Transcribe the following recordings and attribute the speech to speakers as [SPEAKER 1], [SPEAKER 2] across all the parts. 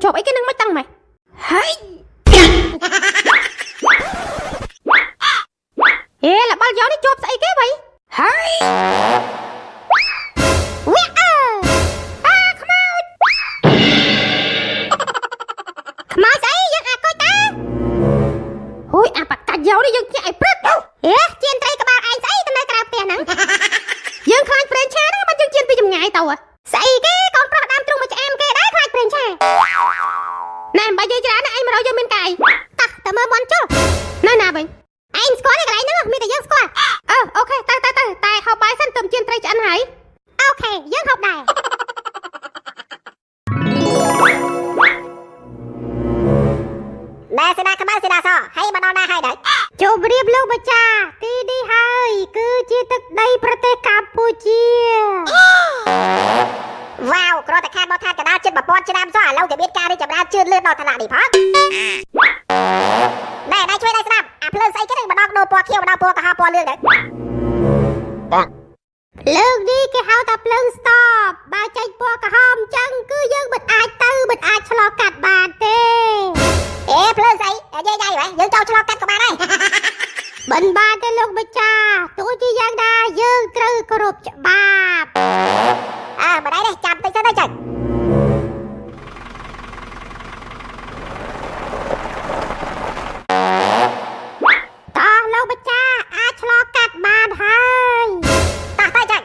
[SPEAKER 1] ជាប់អីគេនឹងមិនតាំងម៉េចហើយល្បាល់យកនេះជាប់ស្អីគេវ៉ៃហើយវាខ្មោចខ្មោចស្អីយើងអាកុយតាហួយអាបកាច់យកនេះយើងញាក់ឲ្យព្រឹកជៀនត្រីក្បាលឯងស្អីទៅនៅក្រៅផ្ទះហ្នឹងយើងខ្លាចប្រេងឆាហ្នឹងមិនយើងជៀនពីចម្ងាយទៅស្អីគេកូនប្រុសដើមទ្រូងមកឆ្អែមគេដែរខ្លាចប្រេងឆាណែបើយើងច្រើនណាស់ឯងមករកយើងមានកាយតោះទៅមើលមន់ជុលនៅណាវិញឯងស្គាល់ទេកន្លែងហ្នឹងមានតែយើងស្គាល់អូខេទៅតែហូបបាយសិនទៅជៀនត្រីឆ្អិនហើយអូខេយើងហូបដែរសេនាក្បាលសេនាសហើយមកដល់ណាហើយដែរជម្រាបលោកបច្ចាទីនេះហើយគឺជាទឹកដីប្រទេសកម្ពុជាវ៉ាវគ្រាន់តែខាតមកថាកណ្ដាលជិត1000ឆ្នាំសោះឥឡូវតែមានការរីកចម្រើនជឿនលឿនដល់ឋានៈនេះផងណែជួយដៃស្ដាប់អាភ្លើងស្អីគេនឹងម្ដងដូរពណ៌ខៀវម្ដងពណ៌កាហពណ៌លឿងដែរបងលើកនេះគេហៅថាភ្លើងស្តបបើចេញពណ៌ក្រហមចឹងគឺយើងមិនអាចឆ្លងកាត់បានទេភ្លើងស្អីយាយហ៎យើងចូលឆ្លងកាត់ក៏បានដែរមិនបានទេលោកបច្ចាទោះជាយ៉ាងណាយើងត្រូវគោរពច្បាប់ម្ដាយនេះចាំតិចទៅចឹងតោះលោកបច្ចាអាចឆ្លងកាត់បានហើយតោះទៅចឹង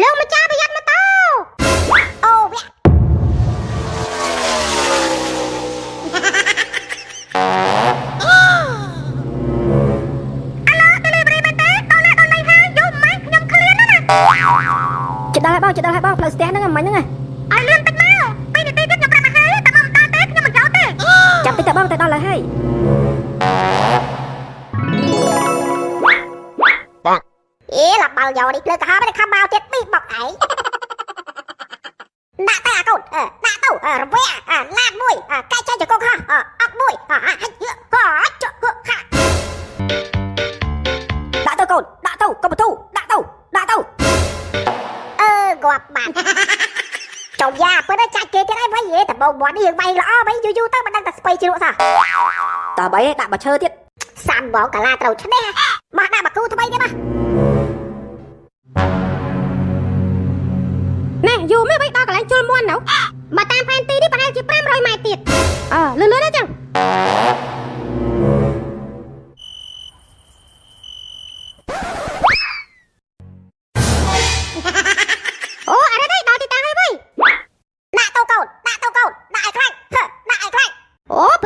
[SPEAKER 1] លោកម្ចាស់ប្រយ័ត្នម៉ូតូអូវាចិត្តដល់ហើយបងផ្លូវស្ទះហ្នឹងមិញហ្នឹងឲ្យលឿនតិចមក2នាទីទៀតខ្ញុំប្រាប់មកហើយតែមកមិនដល់ទេខ្ញុំមិនចូលទេចាំតិចទៅបងតែដល់ហើយបងឡាប់បាល់យកនេះភ្លើងក្រហមនេះខំមកទៀតពីបោកឯងដាក់ទៅអាកូនដាក់ទៅរវែឡាតមួយកែចេញចកខអត់មួយហាច់ចកខាដាក់ទៅកូនដាក់ទៅកុំបន្ទូដាក់ទៅងាប់បានចុំយ៉ាពេលចាច់គេទៀតឯងវិញតែបងមាត់នេះយើងវាយល្អវិញយូរទៅមិនដឹងតែស្ពៃជ្រក់សោះតើបីដាក់បើឈើទៀតសាំបងកាឡាត្រូវឈ្នះមកដាក់មកគូថ្មីទៀតណែយូរមែនវិញដល់កន្លែងជុលមួននៅបើតាមផែនទីនេះប្រហែលជា500ម៉ែត្រទៀតលឿនណាចឹង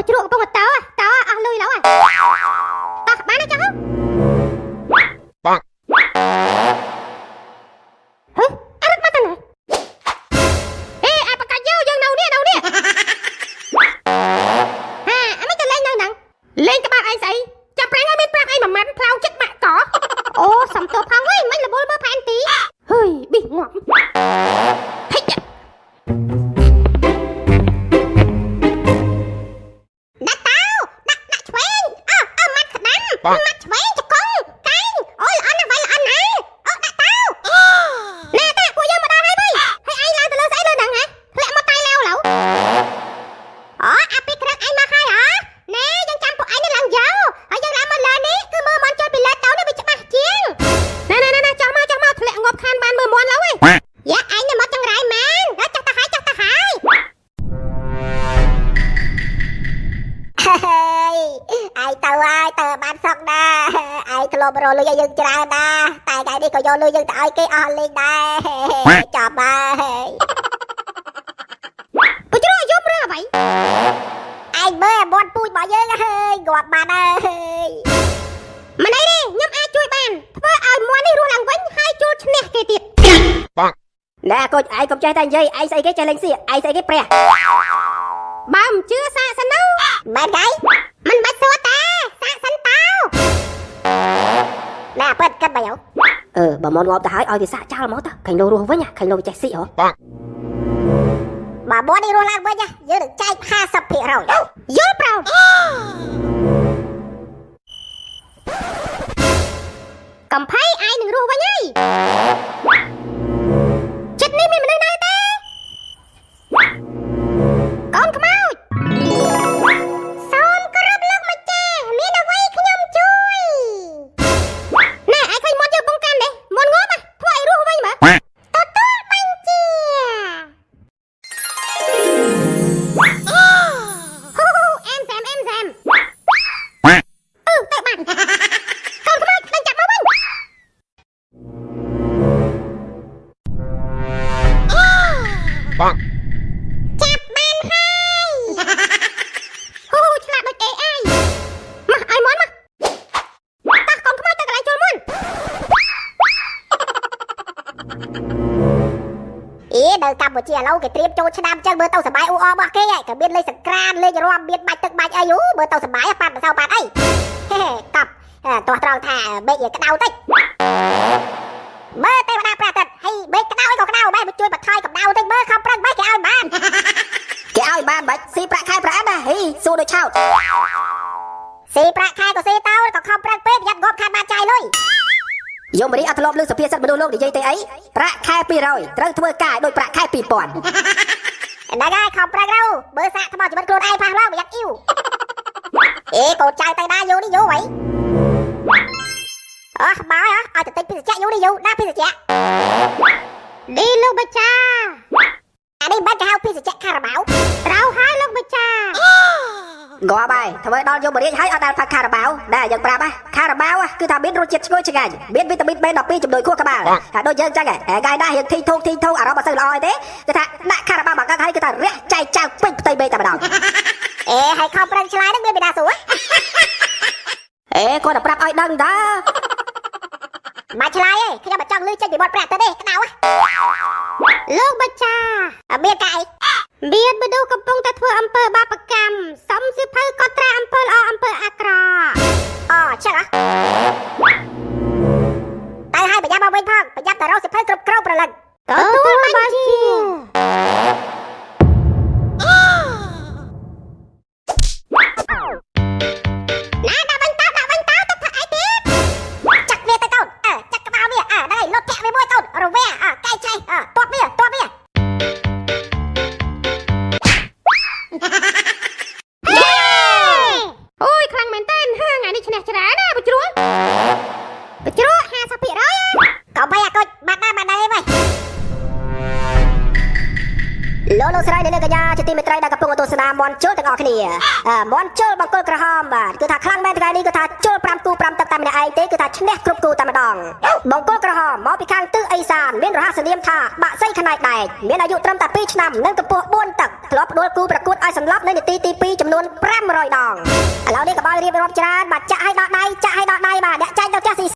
[SPEAKER 1] ជ្រក់កំពុងតើអស់លុយแล้วតោះបានទេចឹងបងអរត់មកទៅណាអាបកាច់យើងនៅនេះអមិនទៅលេងហ្នឹងលេងក្បាលឯងស្អីចាប់ប្រាំងឲ្យមានប្រាក់អី1ម៉ាត់ផ្លោងចិត្តម៉ាក់កអូសំទោសផងវិញមិនលបលមើលផែនទីហើយប៊ីងាប់ហិចម៉ាត់ឆ្វេងចកងកែងអូល្អណាស់វាយល្អណាស់ដាក់ទៅណែតាពួកយើងមកដល់ហើយវិញហើយឯងឡើងទៅលើស្អីលើហ្នឹងហ៎ធ្លាក់មកតៃឡៅអាពីក្រឹកឯងមកហើយណែយើងចាំពួកឯងនេះឡើងយកហើយយើងឡើងមកលើនេះគឺមើលមន់ចូលពីលើទៅនេះវាច្បាស់ជាងណែចោះមកធ្លាក់ងាប់ខានបានមើលមន់ឡើយយ៉ាឯងនេះមកចង្រៃមែនចាស់ទៅហើយហើយឯងទៅហើយទៅបានសក់ណាឯងធ្លាប់រលុយឲ្យយើងច្រើនណាតែថ្ងៃនេះក៏យកលុយយើងទៅឲ្យគេអស់លេងដែរចាប់ហើយបើជ្រុះយំរឿងអ្វីឯងមើលមាត់ពូជរបស់យើងហើយងាប់បានហើយមិនអីទេខ្ញុំអាចជួយបានធ្វើឲ្យមាត់នេះរស់ឡើងវិញហើយជួលឈ្នះគេទៀតបងណែកូនឯងកុំចេះតែនិយាយឯងស្អីគេចេះលេងសៀឯងស្អីគេព្រះបើមិនជឿសាកសិនទៅមែនទេមិនបាច់សួរទេសាកសិនតើណែប៉ិតគិតបើបើមកងាប់ទៅហើយឲ្យវាសាកចោលមកទៅខាញ់លោរស់វិញខាញ់លោចេះស៊ីហ៎បងបើមាត់នេះរស់ឡើងវិញយើងនឹងចែក 50% យល់ប្រោ កំភៃឯងនឹងរស់វិញហើយចិត្តនេះមានមនុស្សណាទេកូនខ្មោចសូមគោរពលោកម្ចាស់មានអ្វីខ្ញុំជួយណែឯងឃើញមាត់យើងបង្កាន់ទេមុនងប់ធ្វើឲ្យរស់វិញមើលទទួលបញ្ជាអែមទៅបាត់កូនខ្មោចដេញចាប់មកវិញ
[SPEAKER 2] បង
[SPEAKER 1] ចាប់បានហើយឆ្លាតដូច AI មកឲ្យមុនមកតោះកូនខ្មោចទៅកន្លែងចូលមុននៅកម្ពុជាឥឡូវគេត្រៀមចូលឆ្នាំចឹងមើលទៅសបាយអ៊ូអរបស់គេហើយក៏មានលេខសង្ក្រានលេខរាប់មានបាច់ទឹកបាច់អីយូមើលទៅសបាយប៉ាត់មិនសូវប៉ាត់អីកប់ទាស់ត្រង់ថាបេកក្តៅតិចមើលទេវតាព្រះអាទិត្យហើយបេកក្តៅអីក៏ក្តៅបែបជួយបន្ថយកម្ដៅតិចមើលខំប្រឹងបែកគេឲ្យបានបាច់ស៊ីប្រាក់ខែប្រាក់ណាហីសួរដូចឆោតស៊ីប្រាក់ខែក៏ស៊ីតោក៏ខំប្រឹងពេកប្រយ័ត្នងាប់ខាត់បានចាយលុយយមរីអត់ធ្លាប់លើសុភាសិតមនុស្សលោកនិយាយទៅអីប្រាក់ខែ200ត្រូវធ្វើការឲ្យដូចប្រាក់ខែ2000ហ្នឹងហើយខំប្រឹងទៅបើសាកថ្មជីវិតខ្លួនឯងផាសឡើងប្រយ័ត្នអ៊ីវកូនចៅទៅណាយូនេះយូហីបើឲ្យទៅទិញភេសជ្ជៈយូនេះយូណាភេសជ្ជៈនេះលោកបច្ចាអានេះមិនគេហៅភេសជ្ជៈខារ៉ាបាវត្រូវហើយលោកបច្ចាងាប់ហើយធ្វើដល់យមរាជហើយអត់ដល់ផឹកខារ៉ាបាវដែរយើងប្រាប់ខារ៉ាបាវគឺថាមានរសជាតិឈ្ងុយឆ្ងាញ់មានវីតាមីន B12 ជំនួយខួរក្បាលថាដូចយើងចឹងកាយណារៀងធីធូអារម្មណ៍អត់សូវល្អទេគឺថាដាក់ខារ៉ាបាវមកកាត់ហើយគឺថារះចែកចៅពេញផ្ទៃបេតែម្ដងហើយខំប្រឹងឆ្លើយនឹងមានបិតាសួរគាត់តែប្រាប់ឲ្យដឹងតាមកឆ្លើយឯងខ្ញុំមិនចង់លឺចេញពីមាត់ប្រាក់ទៅទេក្តៅលោកបច្ចាមានកាយមានមនុស្សកំពុងតែធ្វើអំពើបាបកម្មសំសៀវភៅកត់ត្រាអំពើល្អអំពើអាក្រក់ចឹងតែឲ្យប្រយ័ត្នមកវិញផងប្រយ័ត្នតែរកសៀវភៅគ្រប់គ្រងប្រលឹងទទួលបញ្ជាលោកស្រីនៅកញ្ញាជាទីមេត្រីដែលកំពុងទស្សនាមន់ជុលទាំងអស់គ្នាមន់ជុលបង្គោលក្រហមបាទគឺថាខ្លាំងមែនថ្ងៃនេះគឺថាជុល5គូ5ទឹកតែម្នាក់ឯងទេគឺថាឈ្នះគ្រប់គូតែម្ដងបង្គោលក្រហមមកពីខាងទិសឦសានមានរហស្សនាមថាបាក់សីខ្នាយដែកមានអាយុត្រឹមតែ2ឆ្នាំនិងកម្ពស់4ទឹកធ្លាប់ដួលគូប្រកួតឲ្យសន្លប់នៅនាទីទី2ចំនួន500ដងឥឡូវនេះកបល់រៀបរាប់ច្រើនបាទចាក់ឲ្យដកដៃបាទអ្នកចាញ់ទៅផ្ទះស៊ី